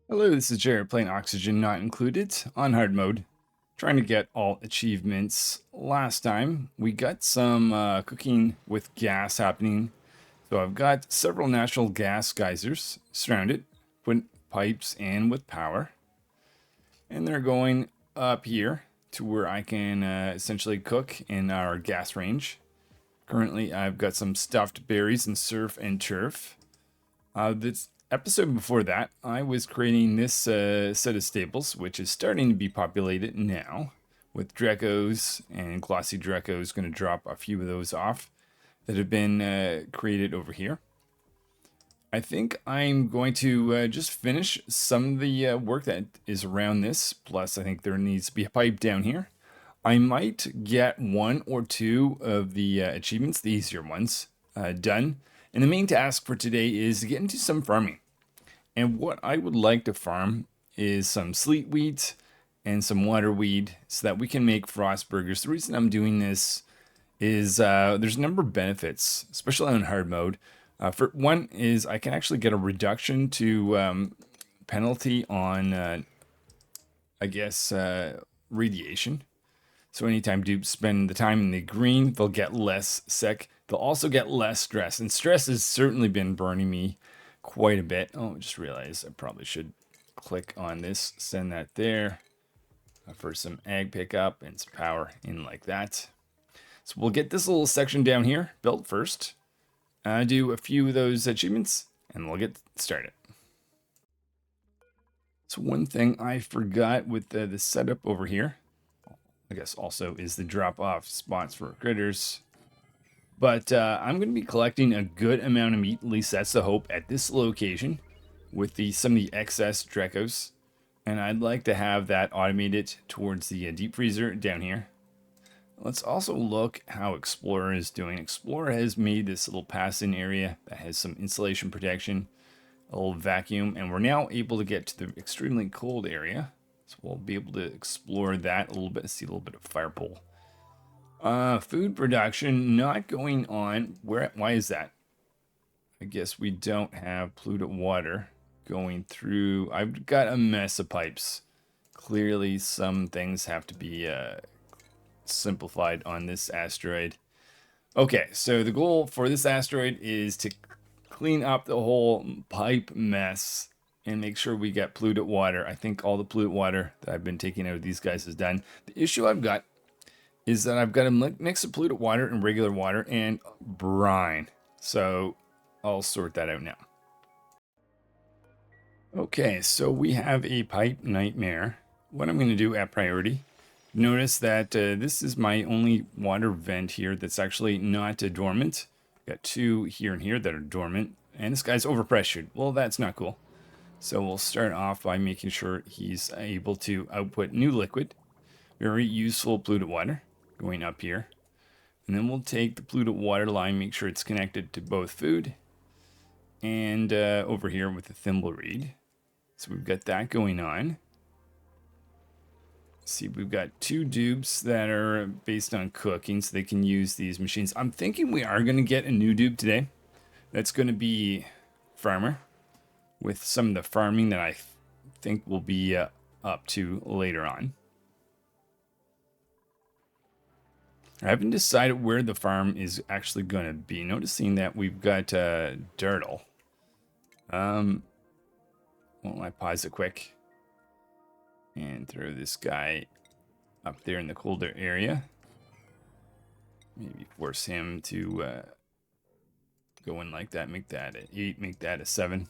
Hello, this is Jared playing Oxygen Not Included on hard mode. Trying to get all achievements. Last time we got some cooking with gas happening. So I've got several natural gas geysers surrounded, put pipes in with power. And they're going up here to where I can essentially cook in our gas range. Currently I've got some stuffed berries and surf and turf. This episode before that, I was creating this set of stables, which is starting to be populated now, with Dracos and Glossy Dracos. Going to drop a few of those off that have been created over here. I think I'm going to just finish some of the work that is around this. Plus, I think there needs to be a pipe down here. I might get one or two of the achievements, the easier ones, done. And the main task for today is to get into some farming. And what I would like to farm is some sleet wheat and some water weed so that we can make frost burgers. The reason I'm doing this is there's a number of benefits, especially on hard mode. For one is I can actually get a reduction to penalty on, radiation. So anytime dupes spend the time in the green, they'll get less sick. They'll also get less stress. And stress has certainly been burning me quite a bit. Oh, I just realized I probably should click on this, send that there for some ag pickup and some power in like that. So we'll get this little section down here built first. Do a few of those achievements and we'll get started. So one thing I forgot with the setup over here, I guess also is the drop off spots for critters. But I'm going to be collecting a good amount of meat, at least that's the hope, at this location with some of the excess Dracos. And I'd like to have that automated towards the deep freezer down here. Let's also look how Explorer is doing. Explorer has made this little pass-in area that has some insulation protection, a little vacuum, and we're now able to get to the extremely cold area. So we'll be able to explore that a little bit, see a little bit of fire pole. Food production not going on. Why is that? I guess we don't have polluted water going through. I've got a mess of pipes. Clearly some things have to be simplified on this asteroid. Okay, so the goal for this asteroid is to clean up the whole pipe mess and make sure we get polluted water. I think all the polluted water that I've been taking out of these guys is done. The issue I've got is that I've got a mix of polluted water and regular water and brine. So I'll sort that out now. Okay, so we have a pipe nightmare. What I'm going to do at priority, notice that this is my only water vent here that's actually not dormant. Got two here and here that are dormant, and this guy's overpressured. Well, that's not cool. So we'll start off by making sure he's able to output new liquid. Very useful polluted water going up here. And then we'll take the polluted water line, make sure it's connected to both food and over here with the thimble reed. So we've got that going on. See, we've got two dupes that are based on cooking, so they can use these machines. I'm thinking we are going to get a new dupe today. That's going to be farmer, with some of the farming that I think we'll be up to later on. I haven't decided where the farm is actually going to be. Noticing that we've got Dirtle. Well, I pause it quick and throw this guy up there in the colder area. Maybe force him to go in like that. Make that an 8, make that a 7.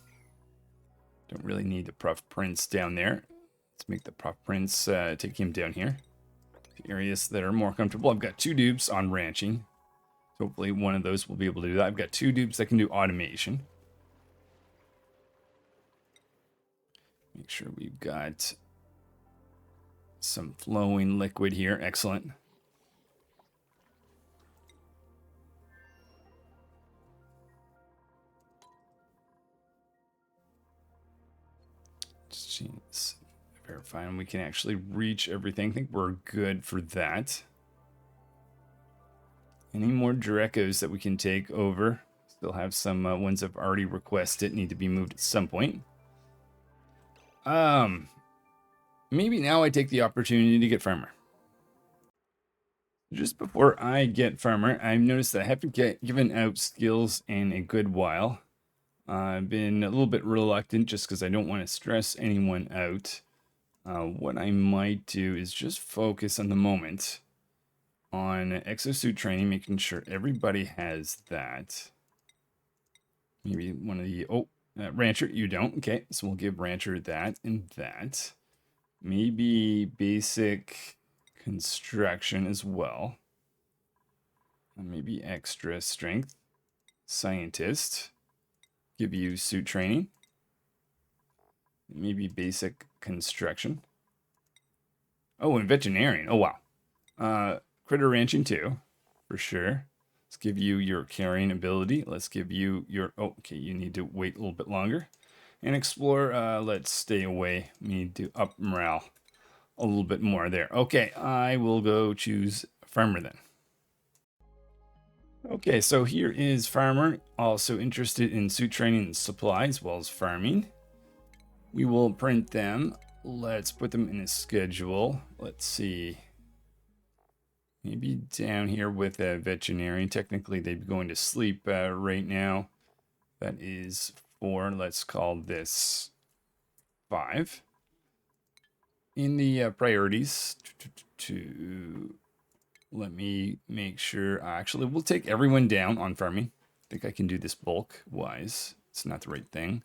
Don't really need the Puff Prince down there. Let's make the Puff Prince take him down here. The areas that are more comfortable. I've got two dupes on ranching. So hopefully one of those will be able to do that. I've got two dupes that can do automation. Make sure we've got some flowing liquid here. Excellent. Jeez. Verifying we can actually reach everything. I think we're good for that. Any more Dracos that we can take over? Still have some ones I've already requested need to be moved at some point. Maybe now I take the opportunity to get farmer. Just before I get farmer, I've noticed that I haven't given out skills in a good while. I've been a little bit reluctant just because I don't want to stress anyone out. What I might do is just focus on the moment on exosuit training, making sure everybody has that. Maybe one of the, Rancher, you don't. Okay, so we'll give Rancher that and that. Maybe basic construction as well. And maybe extra strength. Scientist. Give you suit training. Maybe basic construction. Oh, and veterinarian. Oh, wow. Critter ranching too, for sure. Let's give you your carrying ability. Let's give you your, oh, okay, you need to wait a little bit longer. And explore, let's stay away. We need to up morale a little bit more there. Okay, I will go choose farmer then. Okay, so here is farmer, also interested in suit training and supply as well as farming. We will print them. Let's put them in a schedule. Let's see. Maybe down here with a veterinarian. Technically, they'd be going to sleep right now. That is 4. Let's call this 5. In the priorities, let me make sure. Actually, we'll take everyone down on farming. I think I can do this bulk-wise. It's not the right thing.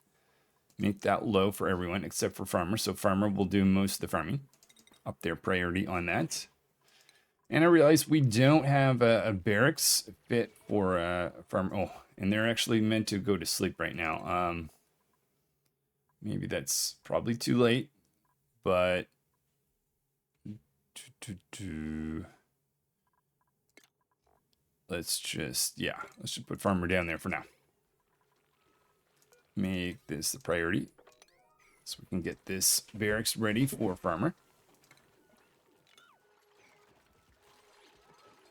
Make that low for everyone except for farmer. So farmer will do most of the farming. Up their priority on that. And I realize we don't have a barracks fit for farm. Oh, and they're actually meant to go to sleep right now. Maybe that's probably too late, but let's just put farmer down there for now. Make this the priority so we can get this barracks ready for farmer.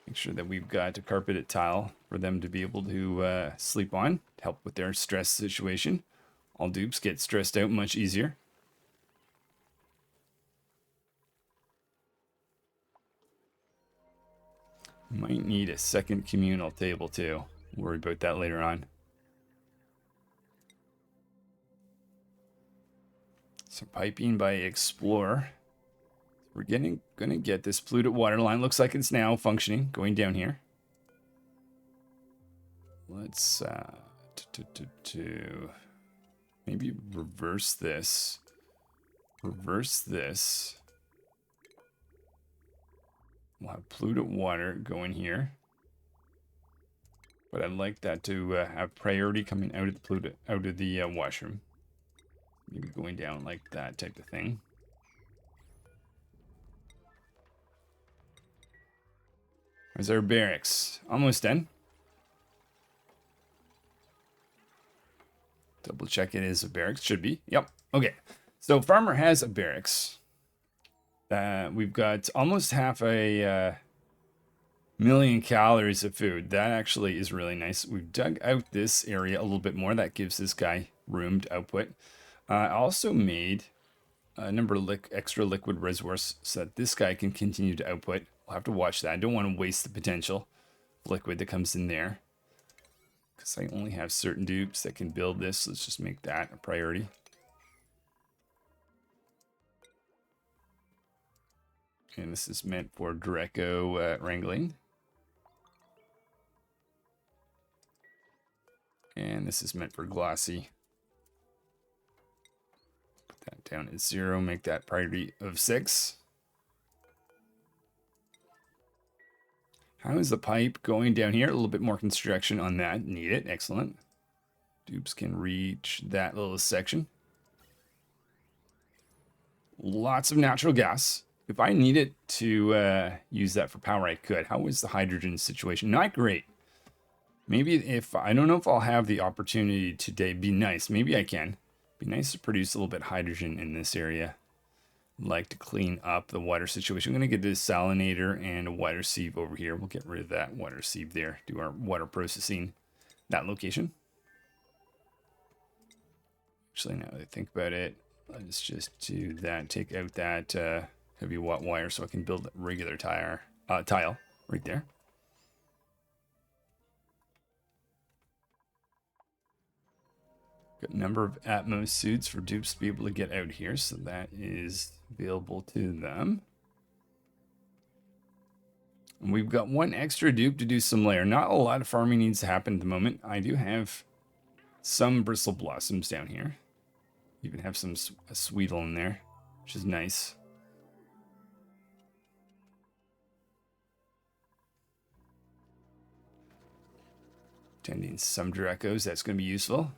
Make sure that we've got a carpeted tile for them to be able to sleep on to help with their stress situation. All dupes get stressed out much easier. Might need a second communal table too. We'll worry about that later on. So piping by Explorer. We're gonna get this polluted water line. Looks like it's now functioning, going down here. Let's maybe reverse this. Reverse this. We'll have polluted water going here. But I'd like that to have priority coming out of the washroom. Maybe going down like that type of thing. There's our barracks. Almost done. Double check it is a barracks. Should be. Yep. Okay. So farmer has a barracks. We've got almost half a million calories of food. That actually is really nice. We've dug out this area a little bit more. That gives this guy room to output. I also made a number of extra liquid reservoirs so that this guy can continue to output. We'll have to watch that. I don't want to waste the potential liquid that comes in there, because I only have certain dupes that can build this. Let's just make that a priority. And this is meant for Draco wrangling. And this is meant for Glossy. Put that down at 0, make that priority of 6. How is the pipe going down here? A little bit more construction on that. Need it. Excellent. Dupes can reach that little section. Lots of natural gas. If I needed to use that for power, I could. How is the hydrogen situation? Not great. Maybe if, I don't know if I'll have the opportunity today. Be nice. Maybe I can. Be nice to produce a little bit of hydrogen in this area. Like to clean up the water situation. I'm going to get this salinator and a water sieve over here. We'll get rid of that water sieve there. Do our water processing that location. Actually, now that I think about it, Let's just do that. Take out that heavy watt wire so I can build a regular tile right there. Got a number of Atmos suits for dupes to be able to get out here, so that is available to them. And we've got one extra dupe to do some layer. Not a lot of farming needs to happen at the moment. I do have some bristle blossoms down here. Even have some a sweetle in there, which is nice. Tending some Dracos, that's going to be useful.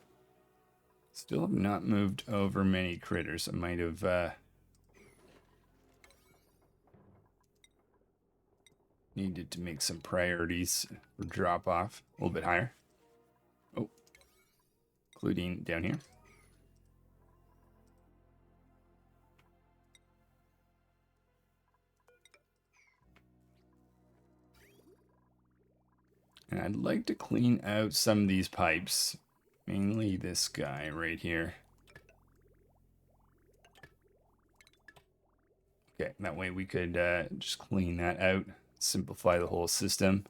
Still have not moved over many critters. I might have needed to make some priorities for drop off a little bit higher. Oh, including down here. And I'd like to clean out some of these pipes, mainly this guy right here. Okay, that way we could just clean that out, simplify the whole system.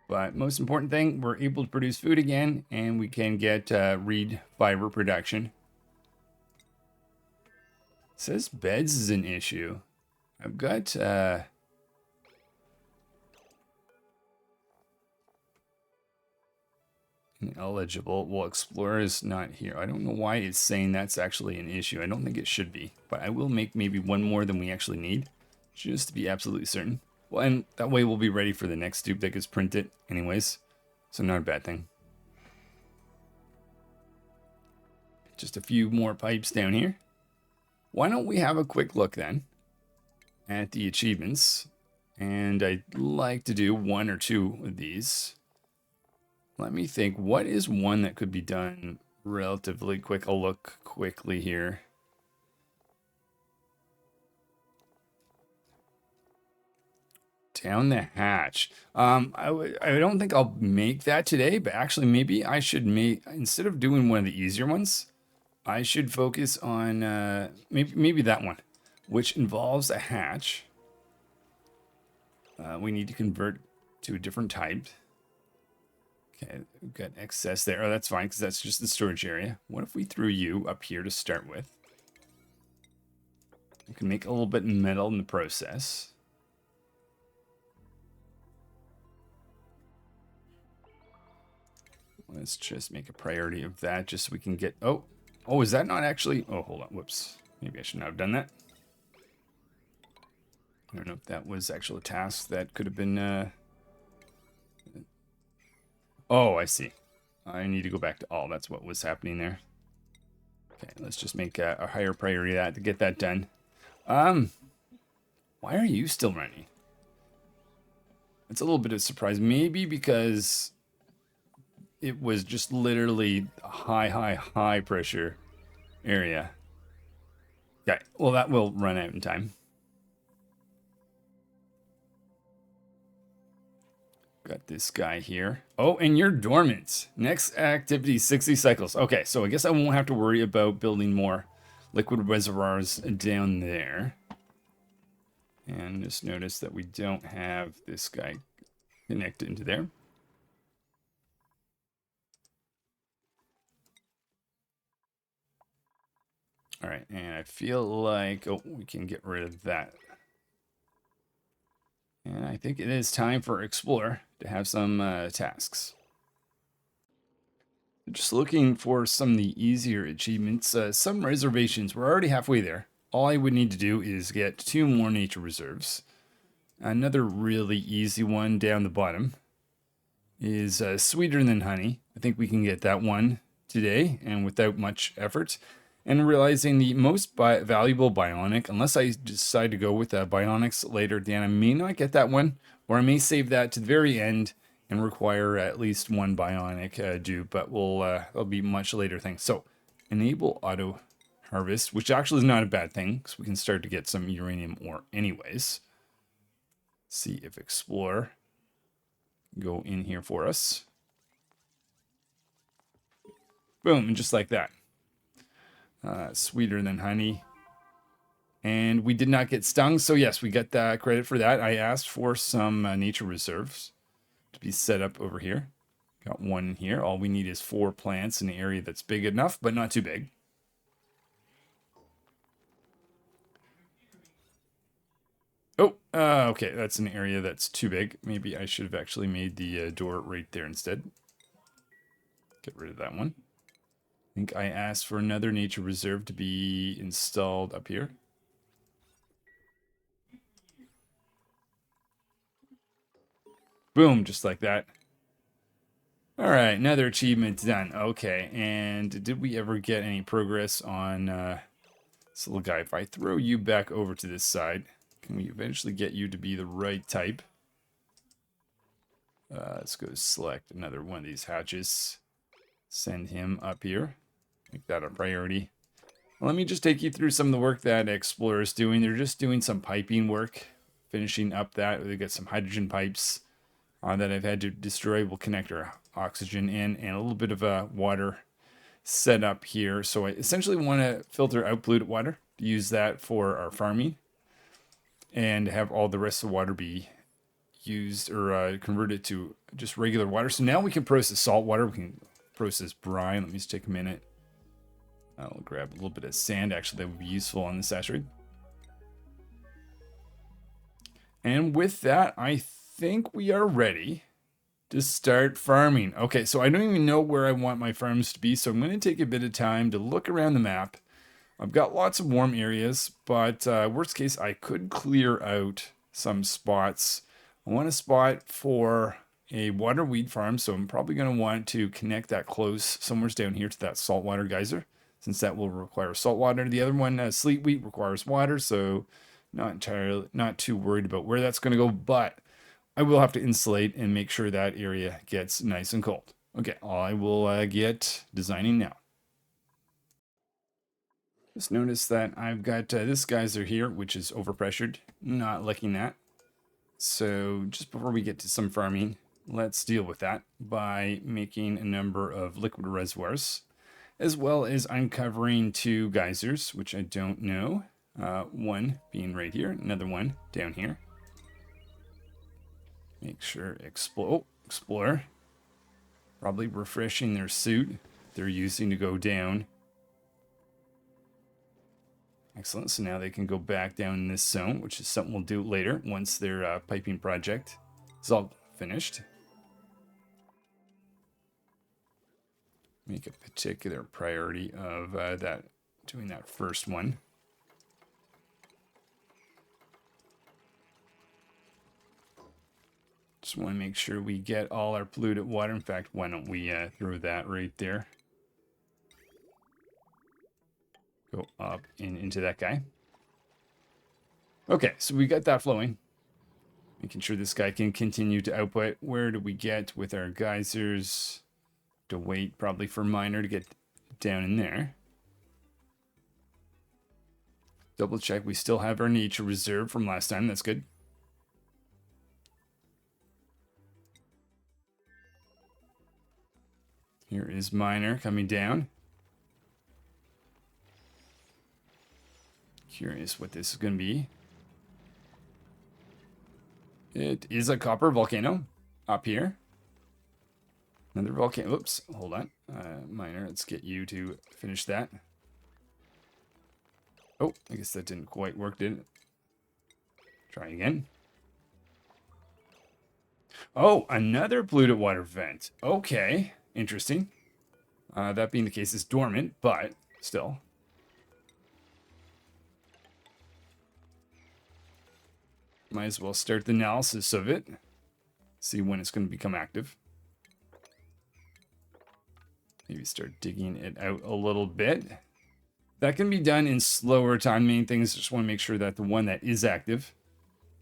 But most important thing, we're able to produce food again, and we can get reed fiber production. It says beds is an issue. I've got ineligible. Well, Explorer is not here. I don't know why it's saying that's actually an issue. I don't think it should be, but I will make maybe one more than we actually need, just to be absolutely certain. Well, and that way we'll be ready for the next dupe that gets printed anyways. So not a bad thing. Just a few more pipes down here. Why don't we have a quick look then at the achievements? And I'd like to do one or two of these. Let me think. What is one that could be done relatively quick? I'll look quickly here. Down the hatch. I don't think I'll make that today, but actually maybe I should make, instead of doing one of the easier ones, I should focus on maybe that one, which involves a hatch. We need to convert to a different type. Okay, we've got excess there. Oh, that's fine, because that's just the storage area. What if we threw you up here to start with? We can make a little bit of metal in the process. Let's just make a priority of that, just so we can get... Oh, is that not actually... Oh, hold on. Whoops. Maybe I should not have done that. I don't know if that was actually a task that could have been... Oh, I see. I need to go back to all. That's what was happening there. Okay, let's just make a higher priority of that to get that done. Why are you still running? It's a little bit of a surprise. Maybe because... it was just literally a high pressure area. Okay, well that will run out in time. Got this guy here. Oh, and you're dormant. Next activity, 60 cycles. Okay, so I guess I won't have to worry about building more liquid reservoirs down there. And just notice that we don't have this guy connected into there. All right, and I feel like, oh, we can get rid of that. And I think it is time for Explorer to have some tasks. Just looking for some of the easier achievements. Some reservations, we're already halfway there. All I would need to do is get 2 more nature reserves. Another really easy one down the bottom is sweeter than honey. I think we can get that one today and without much effort. And realizing the most valuable bionic, unless I decide to go with bionics later at the end, I may not get that one, or I may save that to the very end and require at least one bionic dupe, but that'll be much later thing. So, enable auto harvest, which actually is not a bad thing because we can start to get some uranium ore anyways. See if Explorer go in here for us. Boom, and just like that. Sweeter than honey. And we did not get stung, so yes, we get that credit for that. I asked for some nature reserves to be set up over here. Got one in here. All we need is 4 plants in an area that's big enough, but not too big. Oh, okay, that's an area that's too big. Maybe I should have actually made the door right there instead. Get rid of that one. I think I asked for another nature reserve to be installed up here. Boom, just like that. All right, another achievement done. Okay, and did we ever get any progress on this little guy? If I throw you back over to this side, can we eventually get you to be the right type? Let's go select another one of these hatches. Send him up here. Make that a priority. Let me just take you through some of the work that Explorer is doing. They're just doing some piping work, finishing up that. They got some hydrogen pipes that I've had to destroy. We'll connect our oxygen in, and a little bit of water set up here. So I essentially want to filter out polluted water, use that for our farming, and have all the rest of the water be used or converted to just regular water. So now we can process salt water. We can process brine. Let me just take a minute. I'll grab a little bit of sand. Actually, that would be useful on this asteroid. And with that, I think we are ready to start farming. Okay, so I don't even know where I want my farms to be, so I'm going to take a bit of time to look around the map. I've got lots of warm areas, but worst case, I could clear out some spots. I want a spot for a water weed farm, so I'm probably going to want to connect that close somewhere down here to that saltwater geyser, since that will require salt water. The other one, sleet wheat, requires water, so not too worried about where that's going to go, but I will have to insulate and make sure that area gets nice and cold. Okay, I will get designing now. Just notice that I've got this geyser here, which is overpressured. Not liking that. So just before we get to some farming, let's deal with that by making a number of liquid reservoirs, as well as uncovering 2 geysers, which I don't know. One being right here, another one down here. Make sure Explorer. Probably refreshing their suit they're using to go down. Excellent, so now they can go back down in this zone, which is something we'll do later once their piping project is all finished. Make a particular priority of doing that first one. Just want to make sure we get all our polluted water. In fact, why don't we throw that right there? Go up and into that guy. Okay, so we got that flowing. Making sure this guy can continue to output. Where do we get with our geysers? To wait probably for miner to get down in there. Double check. We still have our nature reserve from last time. That's good. Here is miner coming down. Curious what this is going to be. It is a copper volcano up here. Another volcano. Oops, hold on. Miner, let's get you to finish that. Oh, I guess that didn't quite work, did it? Try again. Oh, another polluted water vent. Okay, interesting. That being the case, it's dormant, but still. Might as well start the analysis of it. See when it's going to become active. Maybe start digging it out a little bit. That can be done in slower time. Main thing is just want to make sure that the one that is active.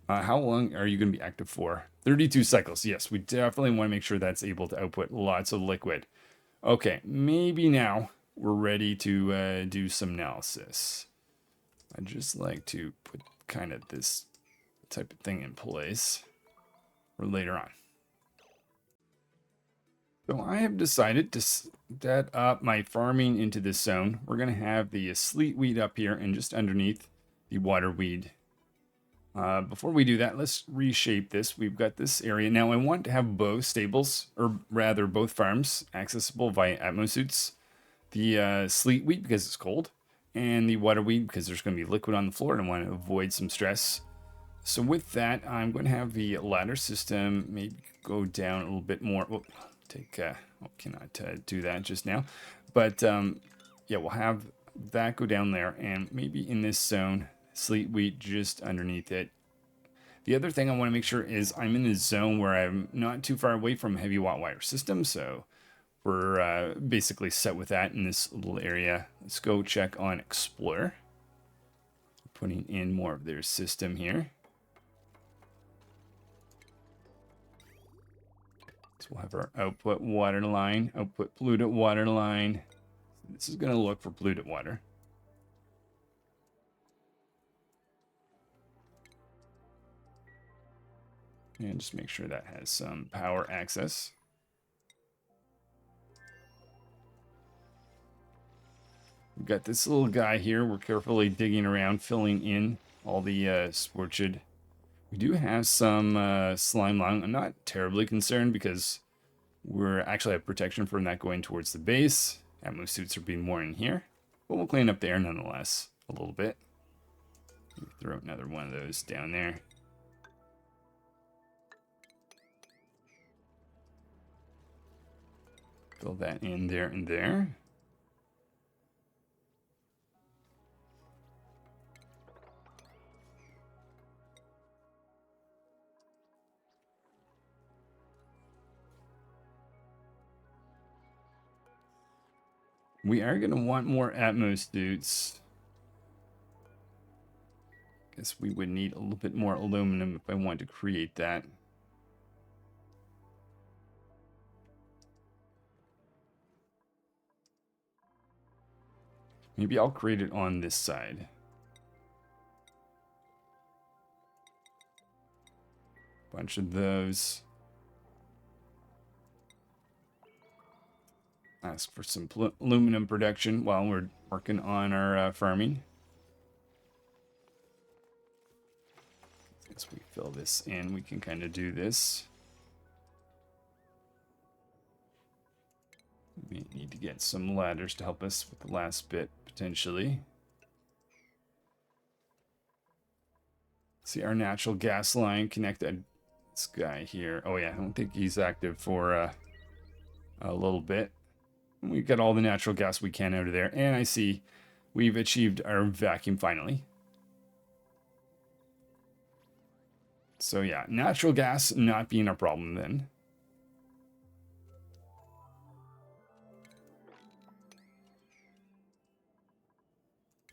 How long are you going to be active for? 32 cycles. Yes, we definitely want to make sure that's able to output lots of liquid. Okay, maybe now we're ready to do some analysis. I'd just like to put kind of this type of thing in place for later on. So I have decided to set up my farming into this zone. We're going to have the sleet weed up here and just underneath the water weed. Before we do that, let's reshape this. We've got this area. Now I want to have both stables, or rather both farms, accessible via Atmo suits. The sleet weed because it's cold, and the water weed because there's going to be liquid on the floor and I want to avoid some stress. So with that, I'm going to have the ladder system maybe go down a little bit more. Oh, cannot do that just now. But yeah, we'll have that go down there and maybe in this zone, sleet wheat just underneath it. The other thing I want to make sure is I'm in a zone where I'm not too far away from a heavy watt wire system. So we're basically set with that in this little area. Let's go check on Explorer. Putting in more of their system here. So we'll have our output water line, output polluted water line. This is going to look for polluted water. And just make sure that has some power access. We've got this little guy here. We're carefully digging around, filling in all the sporchid. We do have some slime lung. I'm not terribly concerned because we're actually have protection from that going towards the base. Atmo suits are being worn in here. But we'll clean up there nonetheless a little bit. Throw another one of those down there. Fill that in there and there. We are going to want more Atmo suits. Guess we would need a little bit more aluminum if I want to create that. Maybe I'll create it on this side. Bunch of those. Ask for some aluminum production while we're working on our farming. As we fill this in, we can kind of do this. We need to get some ladders to help us with the last bit, potentially. See our natural gas line connected. This guy here. Oh yeah, I don't think he's active for a little bit. We've got all the natural gas we can out of there. And I see we've achieved our vacuum finally. So yeah, natural gas not being a problem then.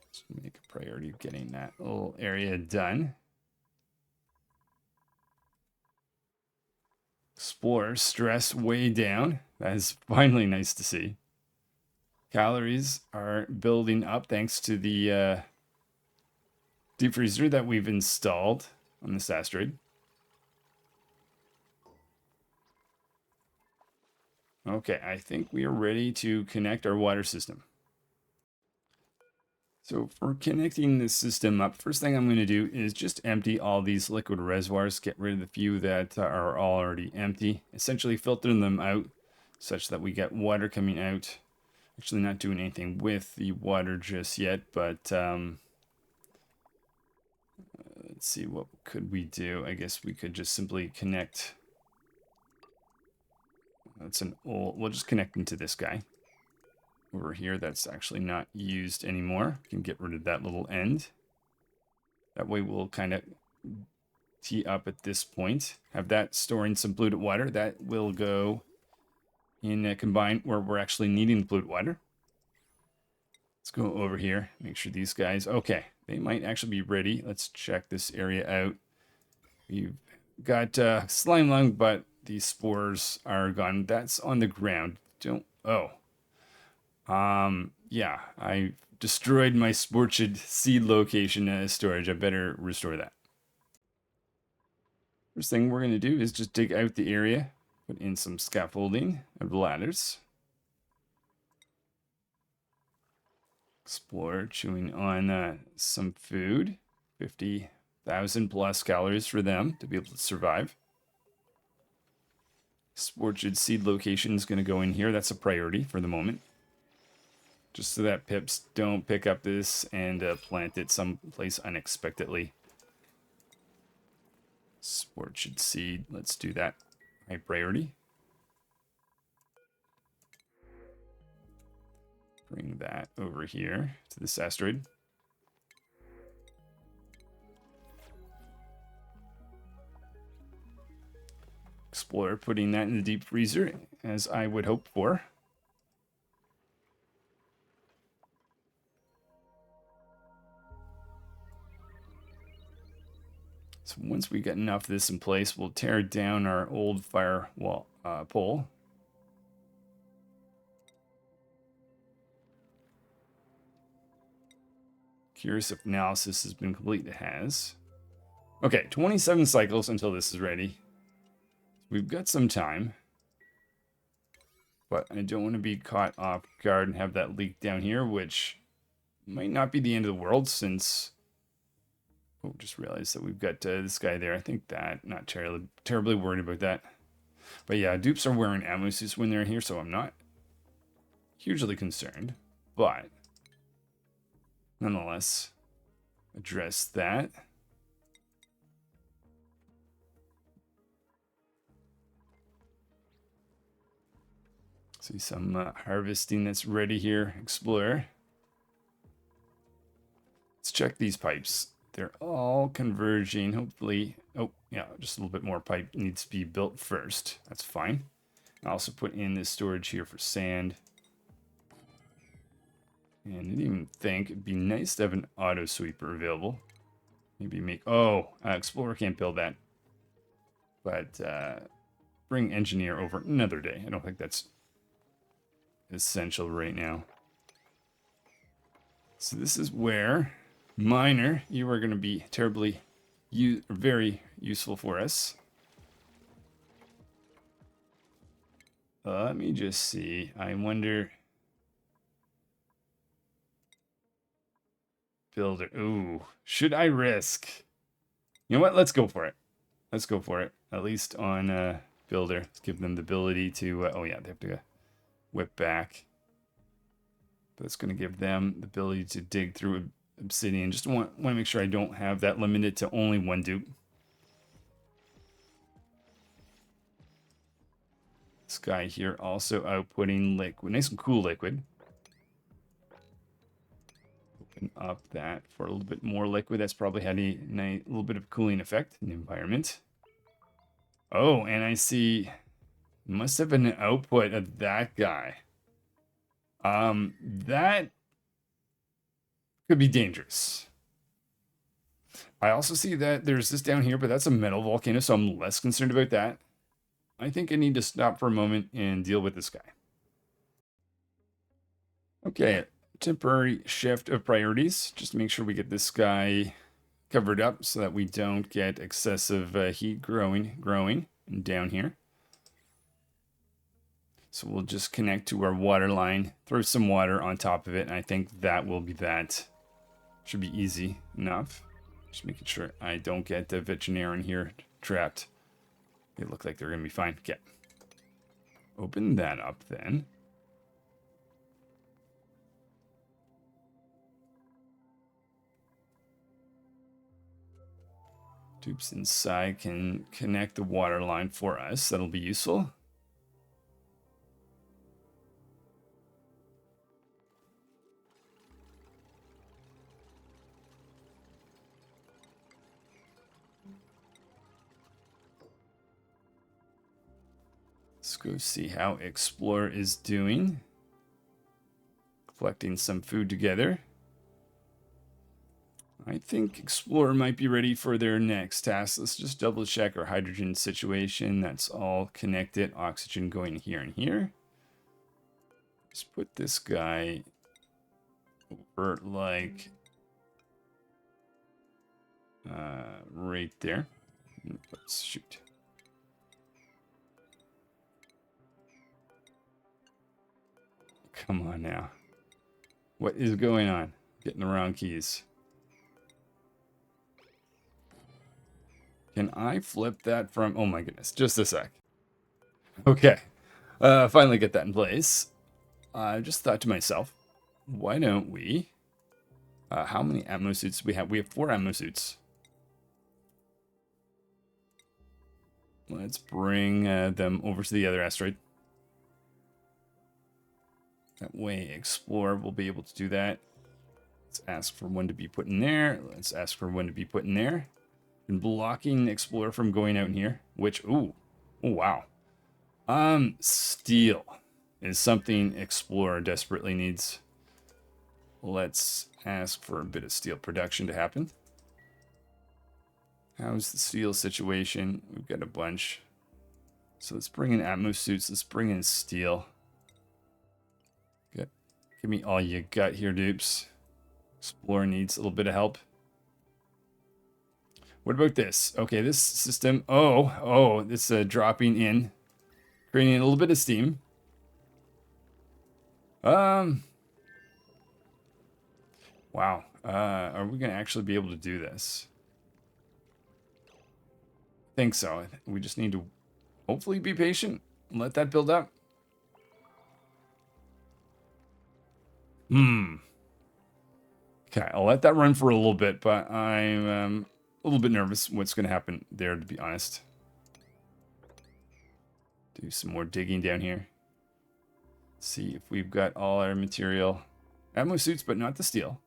Let's make a priority of getting that little area done. Explore stress way down. That is finally nice to see. Calories are building up thanks to the deep freezer that we've installed on this asteroid. Okay, I think we are ready to connect our water system. So for connecting this system up, first thing I'm going to do is just empty all these liquid reservoirs, get rid of the few that are already empty, essentially filter them out such that we get water coming out. Actually not doing anything with the water just yet, but let's see, what could we do? I guess we could just simply connect. That's an old, we'll just connect into this guy over here that's actually not used anymore. We can get rid of that little end. That way we'll kind of tee up at this point. Have that storing some polluted water. That will go in a combine where we're actually needing the polluted water. Let's go over here. Make sure these guys, okay, they might actually be ready. Let's check this area out. We've got slime lung, but these spores are gone. That's on the ground. Yeah, I destroyed my Sporchid seed location storage. I better restore that. First thing we're going to do is just dig out the area, put in some scaffolding of ladders. Explore, chewing on some food. 50,000 plus calories for them to be able to survive. Sporchid seed location is going to go in here. That's a priority for the moment. Just so that pips don't pick up this and plant it someplace unexpectedly. Sporchid seed, let's do that. High priority. Bring that over here to this asteroid. Explorer, putting that in the deep freezer, as I would hope for. So once we get enough of this in place, we'll tear down our old firewall pole. Curious if analysis has been complete. It has. Okay, 27 cycles until this is ready. We've got some time. But I don't want to be caught off guard and have that leak down here, which might not be the end of the world since... Oh, just realized that we've got this guy there. I think that, not terribly worried about that. But yeah, dupes are wearing ammo suits when they're here, so I'm not hugely concerned. But, nonetheless, address that. See some harvesting that's ready here. Explorer. Let's check these pipes. They're all converging, hopefully. Oh, yeah, just a little bit more pipe needs to be built first. That's fine. I also put in this storage here for sand. And I didn't even think it'd be nice to have an auto sweeper available. Maybe make... Oh, Explorer can't build that. But bring Engineer over another day. I don't think that's essential right now. So this is where... Miner, you are going to be terribly, very useful for us. Let me just see. I wonder... Builder. Ooh, should I risk? You know what? Let's go for it. Let's go for it. At least on Builder. Let's give them the ability to... oh yeah, they have to whip back. That's going to give them the ability to dig through obsidian. Just want to make sure I don't have that limited to only one dupe. This guy here also outputting liquid. Nice and cool liquid. Open up that for a little bit more liquid. That's probably had a little bit of cooling effect in the environment. Oh, and I see must have been an output of that guy. That could be dangerous. I also see that there's this down here, but that's a metal volcano, so I'm less concerned about that. I think I need to stop for a moment and deal with this guy. Okay, temporary shift of priorities. Just make sure we get this guy covered up so that we don't get excessive heat growing down here. So we'll just connect to our water line, throw some water on top of it, and I think that will be that. Should be easy enough. Just making sure I don't get the veterinarian here trapped. They look like they're going to be fine. Okay. Open that up then. Tubes inside can connect the water line for us. That'll be useful. Let's go see how Explorer is doing. Collecting some food together. I think Explorer might be ready for their next task. Let's just double check our hydrogen situation. That's all connected. Oxygen going here and here. Just put this guy over like right there. Let's shoot. Come on now. What is going on? Getting the wrong keys. Can I flip that from... Oh my goodness, just a sec. Okay, finally get that in place. I just thought to myself, why don't we... how many ammo suits do we have? We have 4 ammo suits. Let's bring them over to the other asteroid. That way Explorer will be able to do that. Let's ask for one to be put in there. Let's ask for one to be put in there. And blocking Explorer from going out in here, which, ooh, oh wow. Steel is something Explorer desperately needs. Let's ask for a bit of steel production to happen. How's the steel situation? We've got a bunch. So let's bring in Atmos suits. Let's bring in steel. Good. Give me all you got here, dupes. Explorer needs a little bit of help. What about this? Okay, this system. Oh, this dropping in, creating a little bit of steam. Wow. Are we gonna actually be able to do this? I think so. We just need to hopefully be patient and let that build up. Okay, I'll let that run for a little bit, but I'm a little bit nervous what's going to happen there, to be honest. Do some more digging down here. See if we've got all our material. Ammo suits, but not the steel.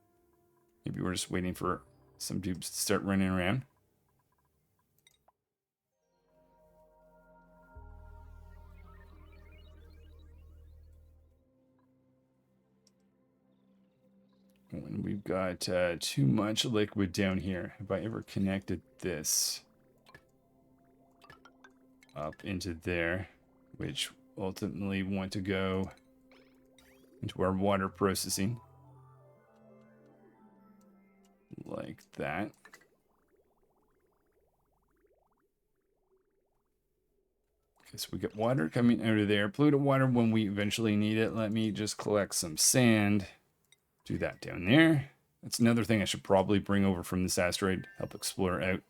Maybe we're just waiting for some dupes to start running around. When we've got too much liquid down here, have I ever connected this up into there, which ultimately want to go into our water processing like that. Okay, so we get water coming out of there. Polluted water when we eventually need it. Let me just collect some sand. Do that down there. That's another thing I should probably bring over from this asteroid. Help Explorer out.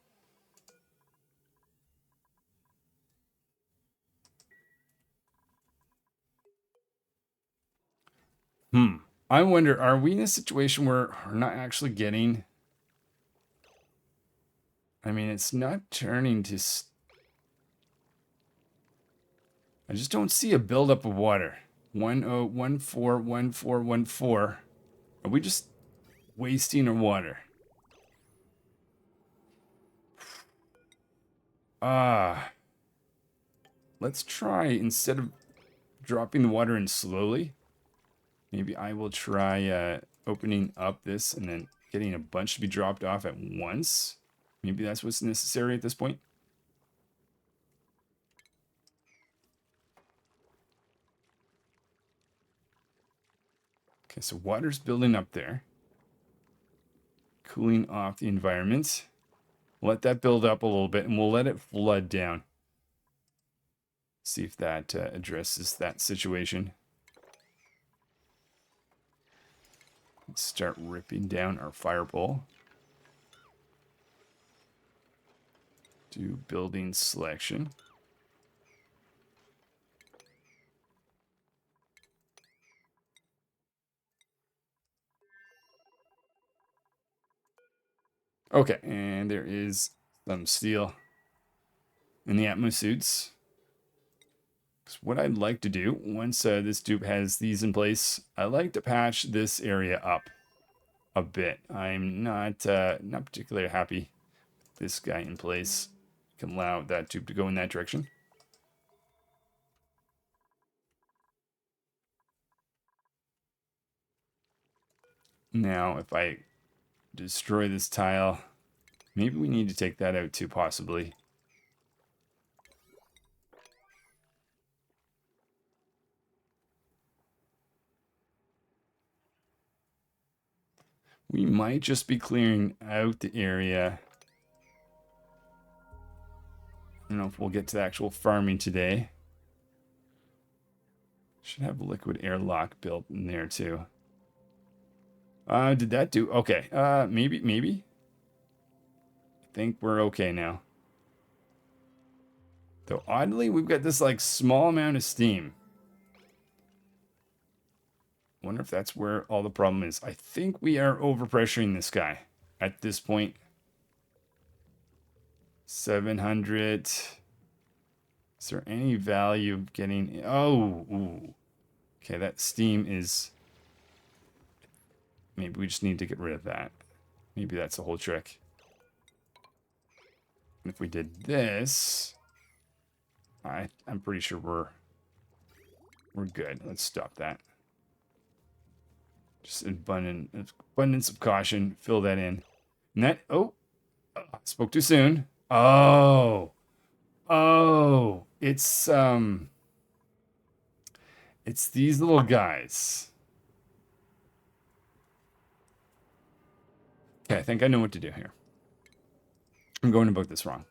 I wonder, are we in a situation where we're not actually getting... I mean, it's not turning to... I just don't see a buildup of water. 10141414. Are we just wasting our water? Let's try, instead of dropping the water in slowly, maybe I will try opening up this and then getting a bunch to be dropped off at once. Maybe that's what's necessary at this point. Okay, so water's building up there. Cooling off the environment. Let that build up a little bit and we'll let it flood down. See if that addresses that situation. Let's start ripping down our fire pole. Do building selection. Okay, and there is some steel in the Atmos suits. So what I'd like to do, once this dupe has these in place, I like to patch this area up a bit. I'm not particularly happy with this guy in place. Can allow that dupe to go in that direction. Now, if I destroy this tile, maybe we need to take that out too, possibly. We might just be clearing out the area. I don't know if we'll get to the actual farming today. Should have liquid airlock built in there too. Did that do? Okay. Maybe. I think we're okay now. Though oddly, we've got this like small amount of steam. Wonder if that's where all the problem is. I think we are overpressuring this guy at this point. 700. Is there any value of getting... Oh, ooh. Okay, that steam is... Maybe we just need to get rid of that. Maybe that's the whole trick. And if we did this... I'm pretty sure we're good. Let's stop that. Just abundance of caution. Fill that in. And that... Oh! Spoke too soon. Oh! Oh! It's these little guys. Okay, I think I know what to do here. I'm going about this wrong.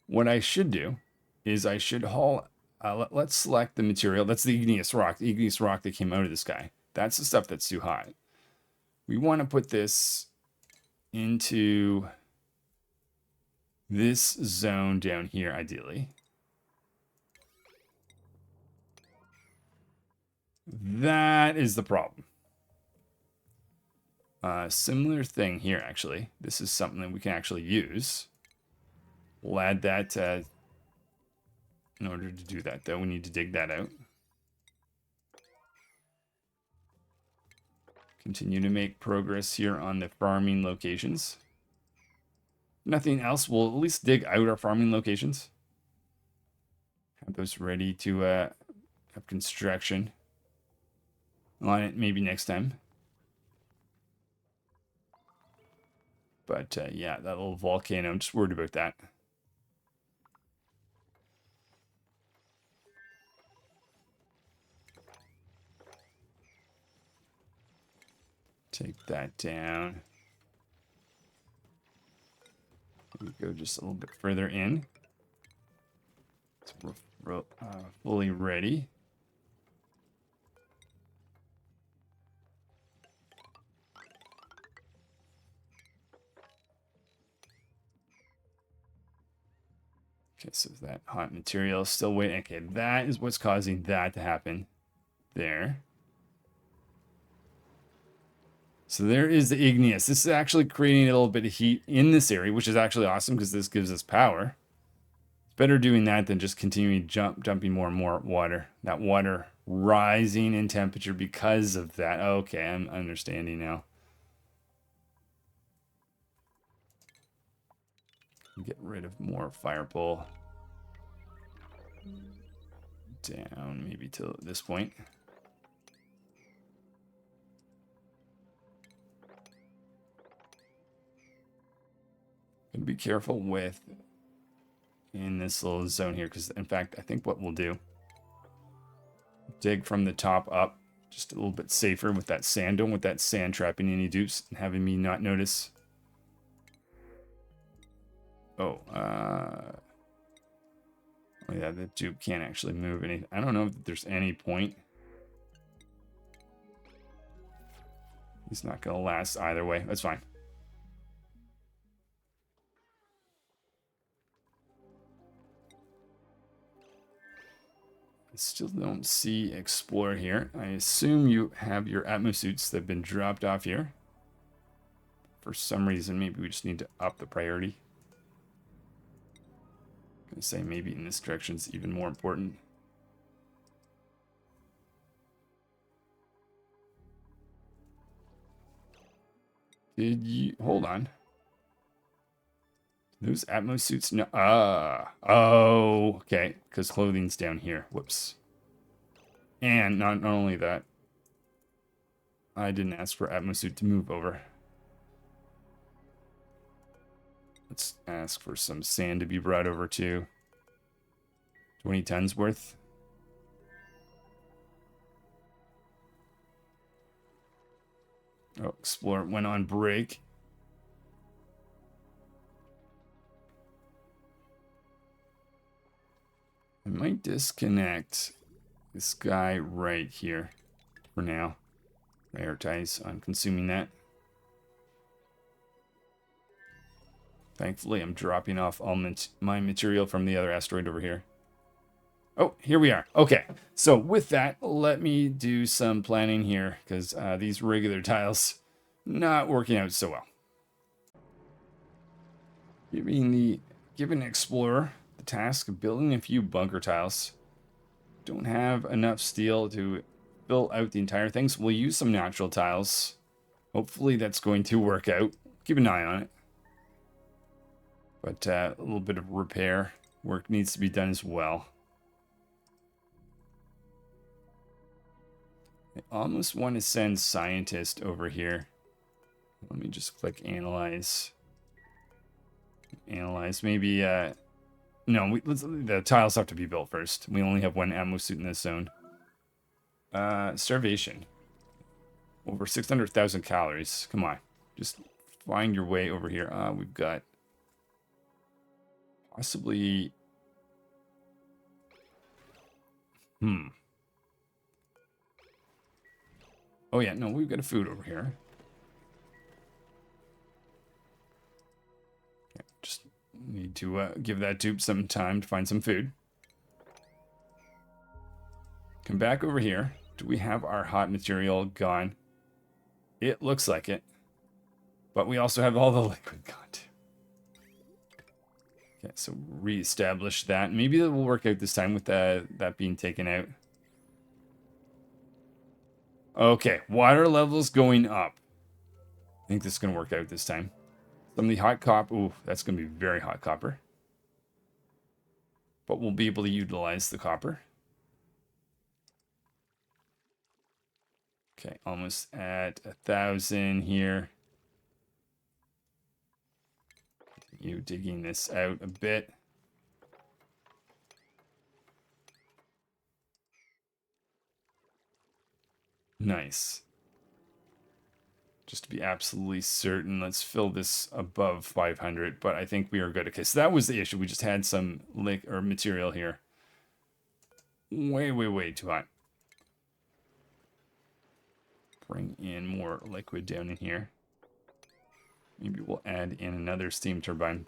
What I should do is I should haul... let's select the material. That's the igneous rock. The igneous rock that came out of this guy. That's the stuff that's too hot. We want to put this into this zone down here, ideally. That is the problem. Similar thing here, actually. This is something that we can actually use. We'll add that. In order to do that, though, we need to dig that out. Continue to make progress here on the farming locations. Nothing else. We'll at least dig out our farming locations. Have those ready to have construction on it maybe next time. But yeah, that little volcano, I'm just worried about that. Take that down. We go just a little bit further in. So we're fully ready. Okay, so that hot material is still waiting. Okay, that is what's causing that to happen there. So there is the igneous. This is actually creating a little bit of heat in this area, which is actually awesome because this gives us power. It's better doing that than just continuing dumping more and more water. That water rising in temperature because of that. Okay, I'm understanding now. Get rid of more fire pole. Down maybe to this point. Gonna be careful with in this little zone here, because in fact I think what we'll do, dig from the top up, just a little bit safer with that sand. Don't want that sand trapping any dupes and having me not notice. Oh, yeah, the dupe can't actually move anything. I don't know if there's any point. He's not gonna last either way. That's fine. I still don't see Explore here. I assume you have your Atmo suits that have been dropped off here. For some reason, maybe we just need to up the priority. I'm gonna say maybe in this direction is even more important. Did you hold on? Those Atmo suits? No. Oh, okay. Because clothing's down here. Whoops. And not only that, I didn't ask for Atmo suit to move over. Let's ask for some sand to be brought over too. 20 tons worth. Oh, Explorer went on break. I might disconnect this guy right here for now. Prioritize on consuming that. Thankfully, I'm dropping off all my material from the other asteroid over here. Oh, here we are. Okay, so with that, let me do some planning here, because these regular tiles not working out so well. Giving Explorer the task of building a few bunker tiles. Don't have enough steel to fill out the entire thing, so we'll use some natural tiles. Hopefully that's going to work out. Keep an eye on it. But a little bit of repair work needs to be done as well. I almost want to send scientist over here. Let me just click analyze. Analyze. Maybe, no, the tiles have to be built first. We only have one ammo suit in this zone. Starvation. Over 600,000 calories. Come on. Just find your way over here. We've got possibly... Oh yeah, no, we've got a food over here. Okay, just need to give that tube some time to find some food. Come back over here. Do we have our hot material gone? It looks like it. But we also have all the liquid gone too. Okay, so reestablish that. Maybe that will work out this time with that being taken out. Okay, water levels going up. I think this is going to work out this time. Some of the hot copper. Ooh, that's going to be very hot copper. But we'll be able to utilize the copper. Okay, almost at 1,000 here. Continue digging this out a bit. Nice. Just to be absolutely certain, let's fill this above 500, but I think we are good. Okay, so that was the issue. We just had some material here. Way too hot. Bring in more liquid down in here. Maybe we'll add in another steam turbine.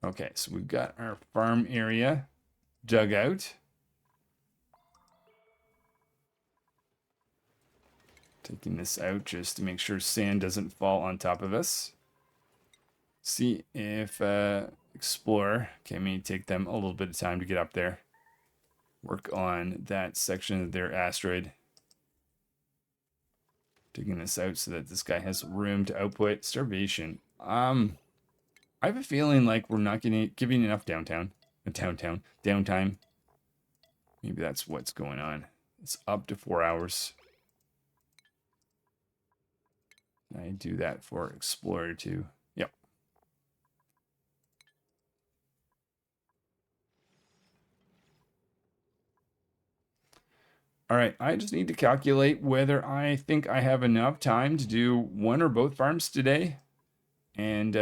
Okay, so we've got our farm area dug out. Taking this out just to make sure sand doesn't fall on top of us. See if Explorer, okay, may take them a little bit of time to get up there. Work on that section of their asteroid. Digging this out so that this guy has room to output. Starvation. I have a feeling like we're not giving enough downtime. Maybe that's what's going on. It's up to 4 hours. I do that for Explorer too. Yep. All right, I just need to calculate whether I think I have enough time to do one or both farms today. And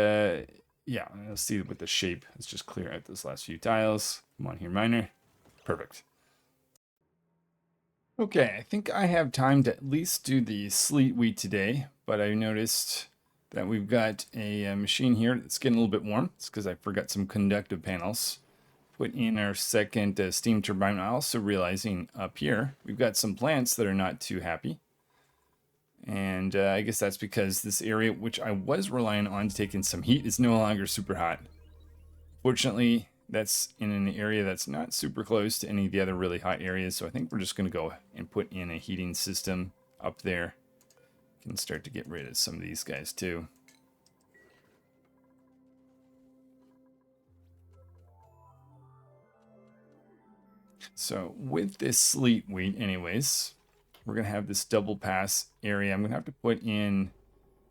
yeah, let's see with the shape. Let's just clear out those last few tiles. Come on here, miner. Perfect. Okay, I think I have time to at least do the sleet wheat today, but I noticed that we've got a machine here that's getting a little bit warm. It's because I forgot some conductive panels. Put in our second steam turbine. Also realizing up here, we've got some plants that are not too happy. And I guess that's because this area, which I was relying on to take in some heat, is no longer super hot. Fortunately, that's in an area that's not super close to any of the other really hot areas, so I think we're just going to go and put in a heating system up there. Can start to get rid of some of these guys too. So with this sleet wheat anyways, we're going to have this double pass area. I'm going to have to put in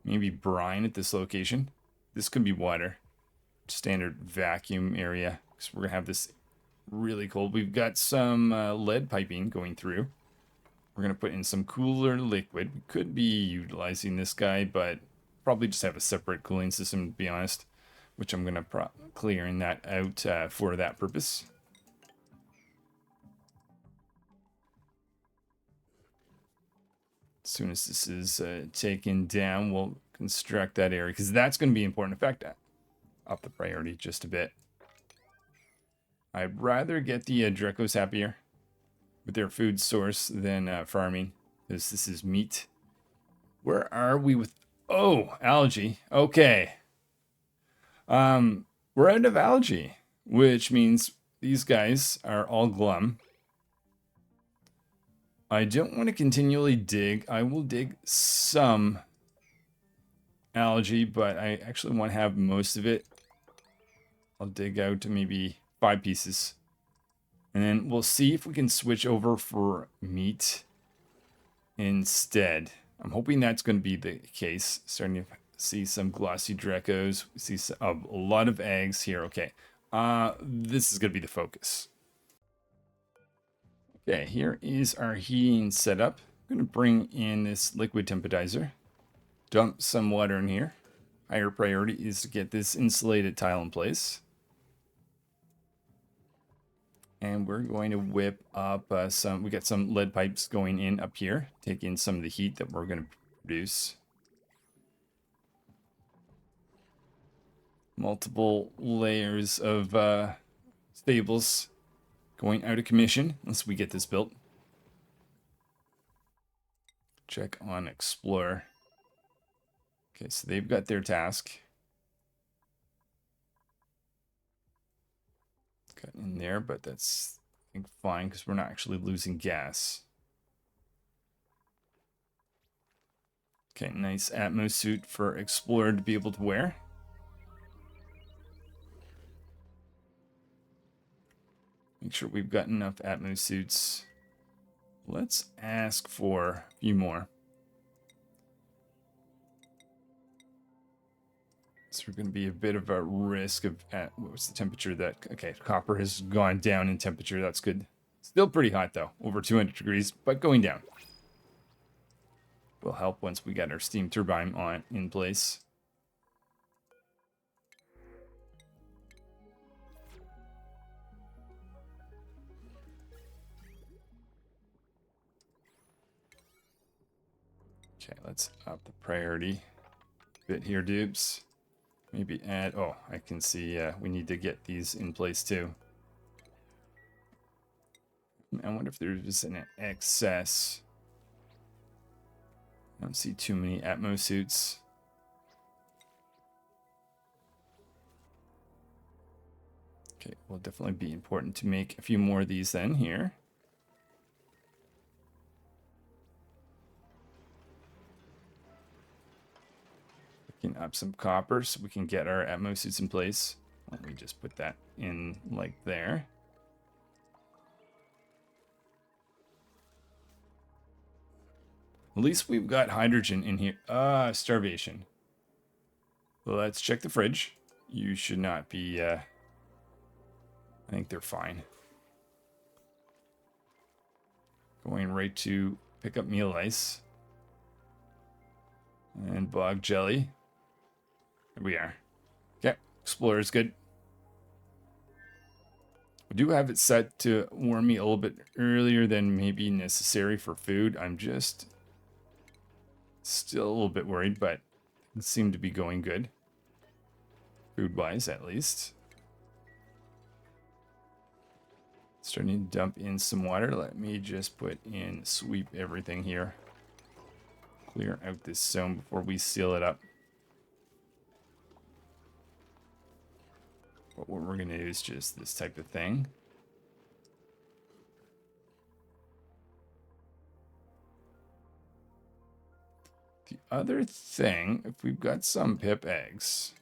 Maybe brine at this location. This could be water. Standard vacuum area. Because we're going to have this really cold. We've got some lead piping going through. We're going to put in some cooler liquid. We could be utilizing this guy, but probably just have a separate cooling system, to be honest. Which I'm going to clearing that out for that purpose. As soon as this is taken down, we'll construct that area, because that's going to be important. In fact, up the priority just a bit. I'd rather get the Drecos happier with their food source than farming, because this is meat. Where are we with... Oh, algae. Okay. We're out of algae, which means these guys are all glum. I don't want to continually dig. I will dig some algae, but I actually want to have most of it. I'll dig out to maybe 5 pieces. And then we'll see if we can switch over for meat instead. I'm hoping that's going to be the case. Starting to see some glossy Drecos. We see a lot of eggs here. Okay. This is going to be the focus. Okay, here is our heating setup. I'm going to bring in this liquid temperizer. Dump some water in here. Higher priority is to get this insulated tile in place. And we're going to whip up we got some lead pipes going in up here. Take in some of the heat that we're going to produce. Multiple layers of stables going out of commission once we get this built. Check on Explorer. Okay, so they've got their task. Got in there, but that's, I think, fine because we're not actually losing gas. Okay, nice Atmos suit for Explorer to be able to wear. Make sure we've got enough Atmos suits. Let's ask for a few more. So we're going to be a bit of a risk of, what's the temperature that, okay, copper has gone down in temperature. That's good. Still pretty hot though, over 200 degrees, but going down. Will help once we get our steam turbine in place. Okay, let's up the priority a bit here, dupes. Maybe add, oh, I can see we need to get these in place too. I wonder if there's an excess. I don't see too many Atmos suits. Okay, will definitely be important to make a few more of these then here. Picking up some copper so we can get our Atmos suits in place. Let me just put that in like there. At least we've got hydrogen in here. Starvation. Well, let's check the fridge. You should not be, I think they're fine. Going right to pick up meal ice. And bog jelly. Here we are. Okay, Explorer is good. I do have it set to warm me a little bit earlier than maybe necessary for food. I'm just still a little bit worried, but it seemed to be going good. Food-wise, at least. Starting to dump in some water. Let me just put in, sweep everything here. Clear out this zone before we seal it up. But what we're going to do is just this type of thing. The other thing, if we've got some pip eggs,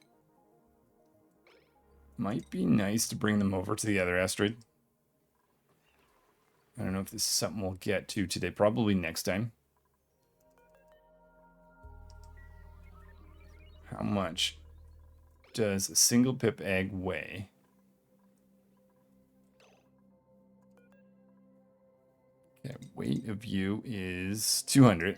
might be nice to bring them over to the other asteroid. I don't know if this is something we'll get to today. Probably next time. How much does a single pip egg weigh? Okay, weight of you is 200.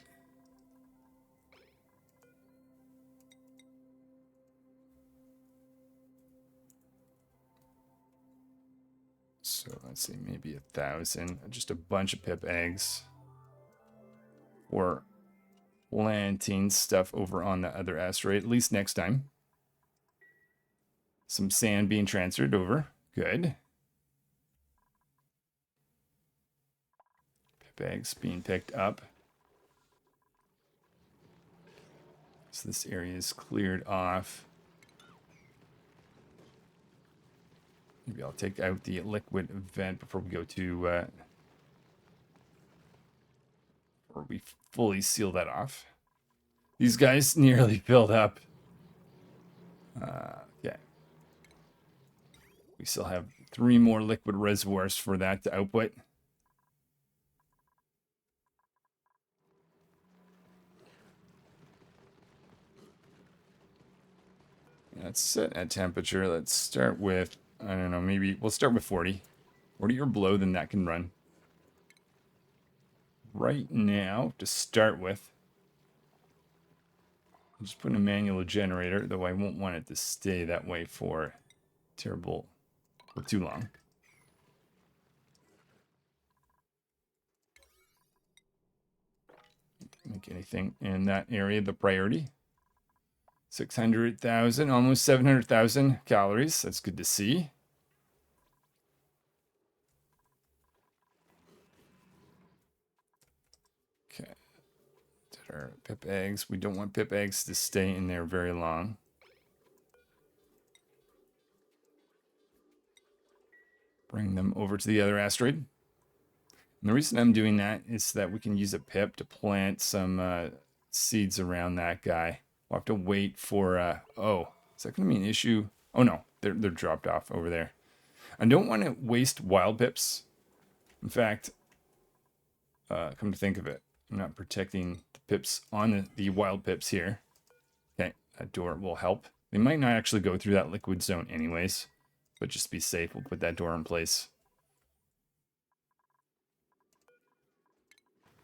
So let's see, maybe 1,000. Just a bunch of pip eggs. Or planting stuff over on the other asteroid, at least next time. Some sand being transferred over. Good. Pip eggs being picked up. So this area is cleared off. Maybe I'll take out the liquid vent before we go to... before we fully seal that off. These guys nearly filled up. Okay. We still have 3 more liquid reservoirs for that to output. Let's set a temperature. Let's start with, I don't know, maybe we'll start with 40. 40 or below, then that can run. Right now, to start with, I'm just putting a manual generator, though I won't want it to stay that way for too long. Make anything in that area the priority. 600,000, almost 700,000 calories. That's good to see. Okay. Did our pip eggs. We don't want pip eggs to stay in there very long. Bring them over to the other asteroid. And the reason I'm doing that is so that we can use a pip to plant some seeds around that guy. We'll have to wait for, oh, is that going to be an issue? Oh no, they're dropped off over there. I don't want to waste wild pips. In fact, come to think of it, I'm not protecting the pips on the wild pips here. Okay, that door will help. They might not actually go through that liquid zone anyways, but just to be safe, we'll put that door in place.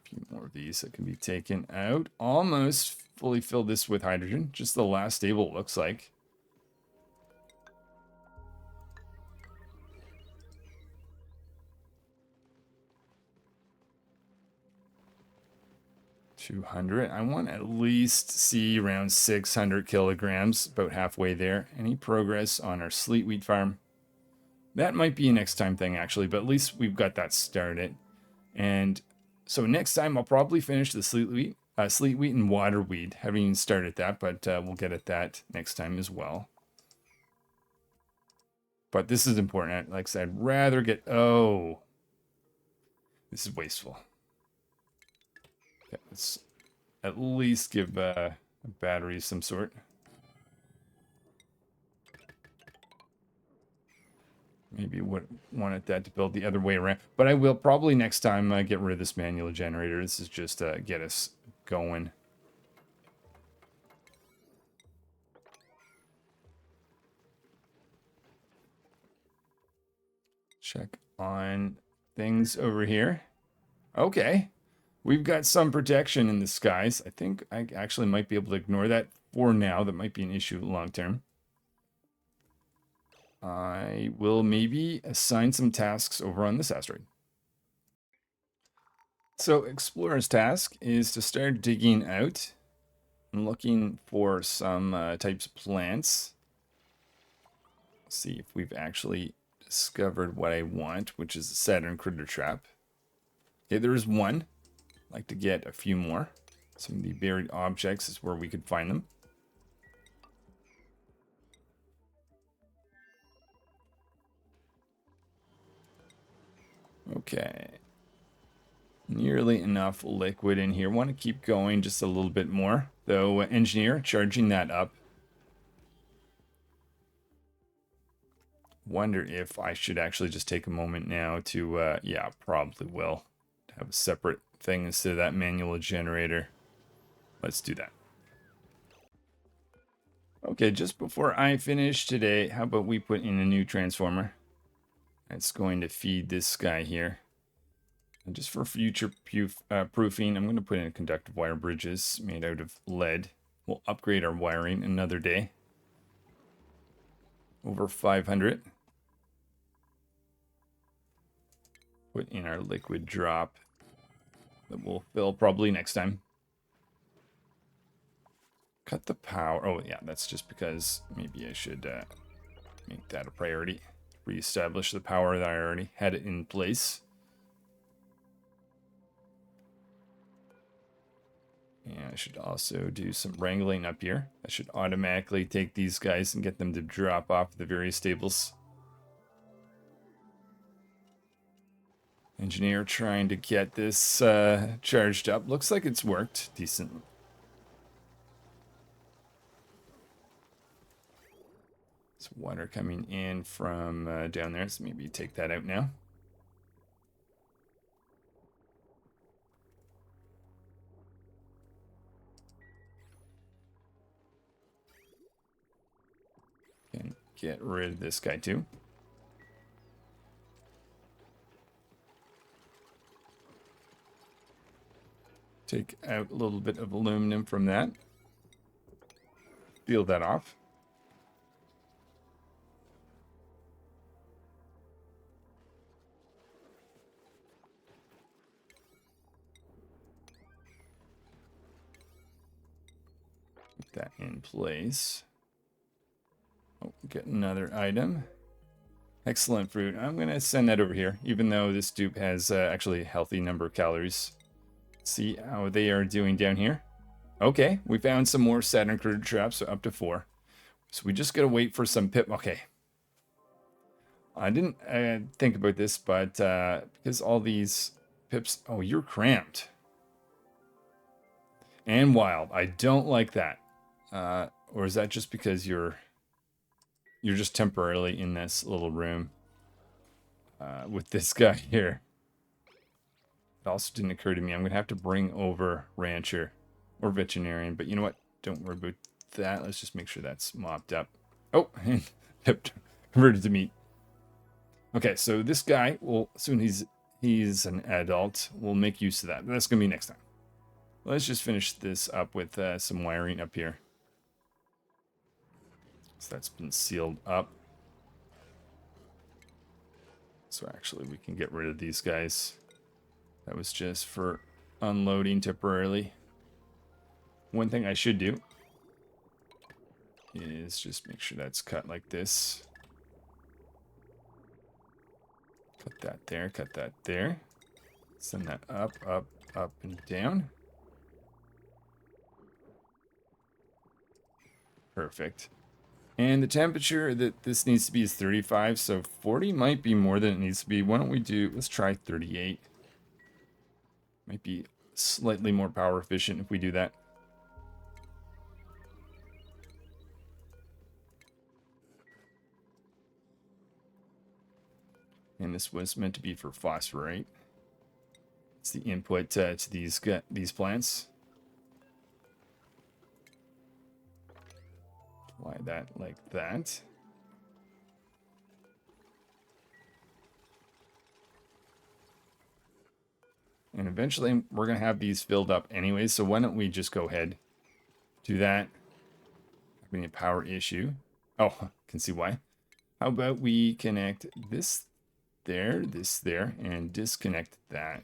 A few more of these that can be taken out. Almost fully filled this with hydrogen. Just the last stable, it looks like. $200. I want to at least see around 600 kilograms, about halfway there. Any progress on our Sleet wheat farm? That might be a next time thing, actually, but at least we've got that started. And so next time I'll probably finish the sleet wheat and water weed. Haven't even started that, but we'll get at that next time as well. But this is important. Like I said, I'd rather get... Oh. This is wasteful. Okay, let's at least give a battery of some sort. Maybe wanted that to build the other way around. But I will probably next time get rid of this manual generator. This is just get us going. Check on things over here. Okay. We've got some protection in the skies. I think I actually might be able to ignore that for now. That might be an issue long term. I will maybe assign some tasks over on this asteroid. So Explorer's task is to start digging out and looking for some types of plants. See if we've actually discovered what I want, which is the Saturn critter trap. Okay, there is one. I'd like to get a few more. Some of the buried objects is where we could find them. Okay. Nearly enough liquid in here. Want to keep going just a little bit more. Though, engineer, charging that up. Wonder if I should actually just take a moment now to, yeah, probably will. Have a separate thing instead of that manual generator. Let's do that. Okay, just before I finish today, how about we put in a new transformer? That's going to feed this guy here. And just for future proofing, I'm going to put in conductive wire bridges made out of lead. We'll upgrade our wiring another day. Over 500. Put in our liquid drop that we'll fill probably next time. Cut the power. Oh, yeah, that's just because maybe I should make that a priority. Reestablish the power that I already had it in place. And I should also do some wrangling up here. I should automatically take these guys and get them to drop off the various stables. Engineer trying to get this charged up. Looks like it's worked decently. There's water coming in from down there, so maybe take that out now. And get rid of this guy too. Take out a little bit of aluminum from that. Peel that off. Put that in place. Oh, get another item. Excellent fruit. I'm going to send that over here, even though this dupe has actually a healthy number of calories. See how they are doing down here. Okay, we found some more Saturn critter traps, so up to 4. So we just got to wait for some pip. Okay. I didn't think about this, but because all these pips... Oh, you're cramped. And wild. I don't like that. Or is that just because you're just temporarily in this little room with this guy here? It also didn't occur to me. I'm going to have to bring over Rancher or Veterinarian. But you know what? Don't worry about that. Let's just make sure that's mopped up. Oh, and converted to meat. Okay, so this guy will, as soon as he's an adult, we'll make use of that. But that's going to be next time. Let's just finish this up with some wiring up here. So that's been sealed up. So actually we can get rid of these guys. That was just for unloading temporarily. One thing I should do is just make sure that's cut like this. Cut that there, cut that there. Send that up, up, up, and down. Perfect. And the temperature that this needs to be is 35, so 40 might be more than it needs to be. Why don't we do, let's try 38. Might be slightly more power efficient if we do that. And this was meant to be for phosphorite. It's the input to these plants. Apply that like that. And eventually we're going to have these filled up anyway, so why don't we just go ahead, do that. Having a power issue. Oh, can see why. How about we connect this there, and disconnect that.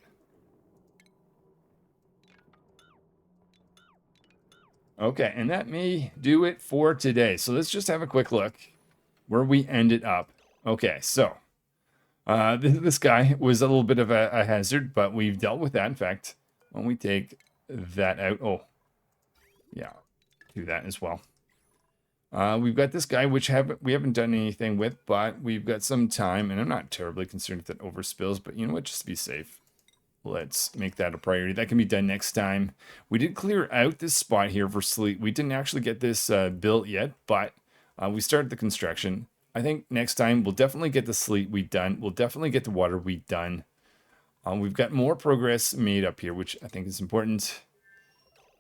Okay, and that may do it for today. So let's just have a quick look where we ended up. Okay, so this guy was a little bit of a hazard, but we've dealt with that. In fact, when we take that out, oh, yeah, do that as well. We've got this guy, which we haven't done anything with, but we've got some time, and I'm not terribly concerned if that overspills, but you know what, just to be safe, let's make that a priority. That can be done next time. We did clear out this spot here for Sleet. We didn't actually get this built yet, but we started the construction. I think next time we'll definitely get the Sleet weed done. We'll definitely get the water weed done. We've got more progress made up here, which I think is important.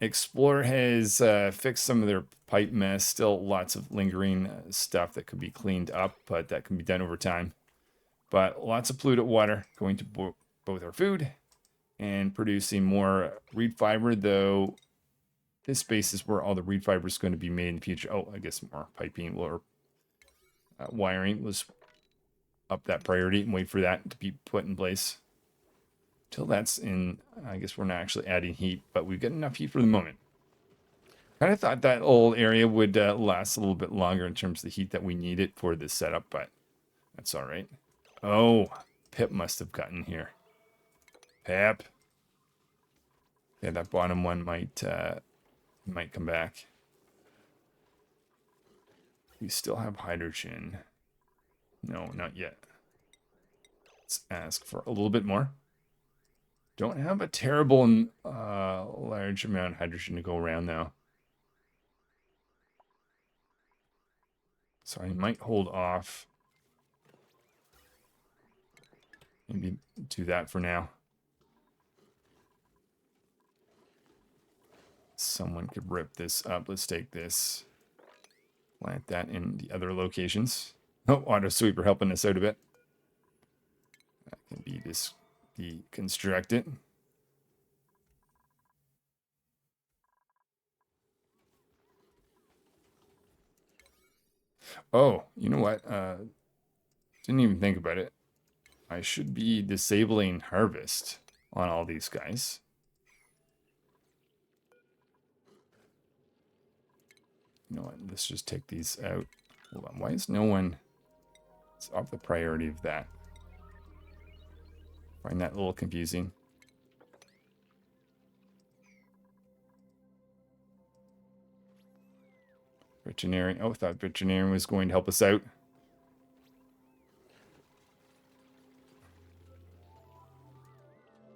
Explorer has fixed some of their pipe mess. Still lots of lingering stuff that could be cleaned up, but that can be done over time. But lots of polluted water going to both our food and producing more reed fiber, though this space is where all the reed fiber is going to be made in the future. Oh, I guess more piping or wiring. Let's up that priority and wait for that to be put in place. Till that's in, I guess we're not actually adding heat, but we've got enough heat for the moment. Kind of thought that old area would last a little bit longer in terms of the heat that we needed for this setup, but that's all right. Oh, Pip must have gotten here. Pip. Yeah, that bottom one might come back. We still have hydrogen. No, not yet. Let's ask for a little bit more. Don't have a terrible large amount of hydrogen to go around though. So I might hold off. Maybe do that for now. Someone could rip this up. Let's take this. Plant that in the other locations. Oh, auto sweeper helping us out a bit. That can be deconstructed. Oh, you know what? Didn't even think about it. I should be disabling harvest on all these guys. You know what? Let's just take these out. Hold on. Why is no one... It's off the priority of that. Find that a little confusing. Veterinarian. Oh, I thought veterinarian was going to help us out.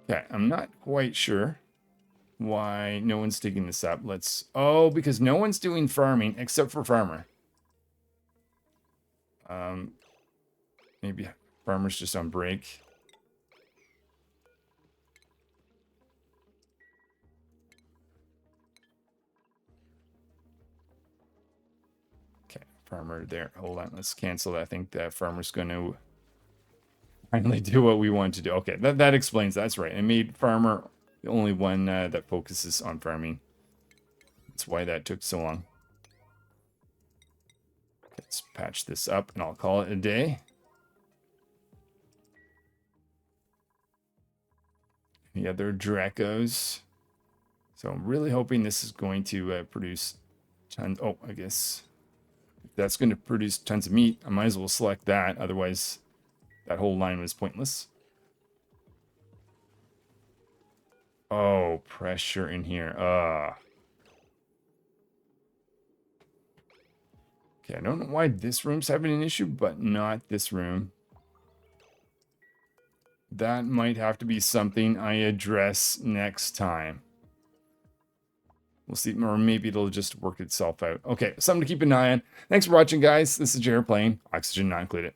Okay, I'm not quite sure why no one's digging this up. Oh, because no one's doing farming except for farmer. Maybe farmer's just on break. Okay, farmer there. Hold on, let's cancel that. I think that farmer's going to finally do what we want to do. Okay, that explains. That's right. I made farmer the only one that focuses on farming. That's why that took so long. Let's patch this up and I'll call it a day. Any other Dracos? So I'm really hoping this is going to produce tons. Oh, I guess if that's going to produce tons of meat, I might as well select that. Otherwise, that whole line was pointless. Oh, pressure in here. Okay, I don't know why this room's having an issue, but not this room. That might have to be something I address next time. We'll see, or maybe it'll just work itself out. Okay, something to keep an eye on. Thanks for watching, guys. This is Jared playing Oxygen Not Included.